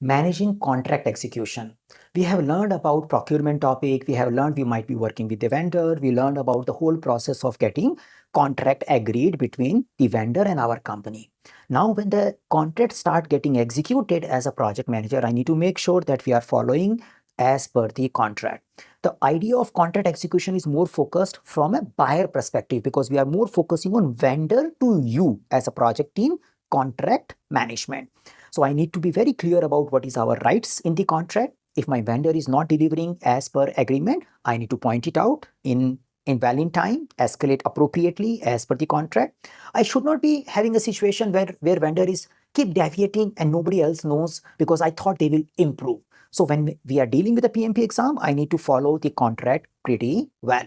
Managing contract execution. We have learned about procurement topic. We have learned we might be working with the vendor. We learned about the whole process of getting contract agreed between the vendor and our company. Now, when the contract start getting executed as a project manager, I need to make sure that we are following as per the contract. The idea of contract execution is more focused from a buyer perspective because we are more focusing on vendor to you as a project team contract management. So I need to be very clear about what is our rights in the contract. If my vendor is not delivering as per agreement, I need to point it out in valid time, escalate appropriately as per the contract. I should not be having a situation where vendor is keep deviating and nobody else knows because I thought they will improve. So when we are dealing with the PMP exam, I need to follow the contract pretty well.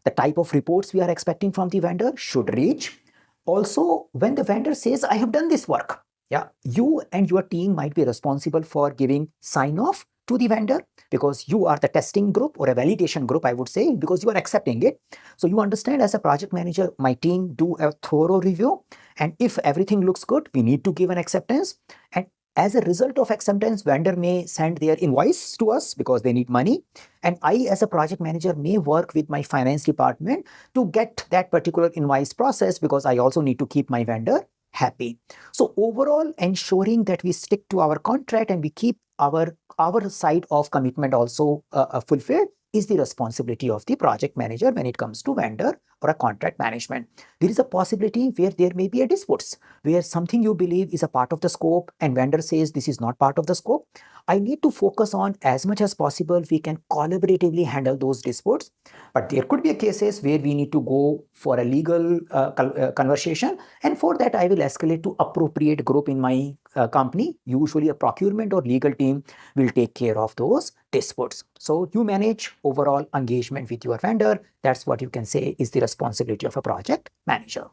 The type of reports we are expecting from the vendor should reach. Also, when the vendor says, I have done this work, yeah, you and your team might be responsible for giving sign off to the vendor because you are the testing group or a validation group, I would say, because you are accepting it. So you understand as a project manager, my team do a thorough review. And if everything looks good, we need to give an acceptance. And as a result of acceptance, vendor may send their invoice to us because they need money. And I, as a project manager, may work with my finance department to get that particular invoice process because I also need to keep my vendor happy. So overall, ensuring that we stick to our contract and we keep our side of commitment also fulfilled is the responsibility of the project manager when it comes to vendor or a contract management. There is a possibility where there may be a disputes, where something you believe is a part of the scope and vendor says this is not part of the scope. I need to focus on as much as possible we can collaboratively handle those disputes. But there could be cases where we need to go for a legal conversation, and for that I will escalate to appropriate group in my company. Usually a procurement or legal team will take care of those disputes. So you manage overall engagement with your vendor. That's what you can say is the responsibility of a project manager.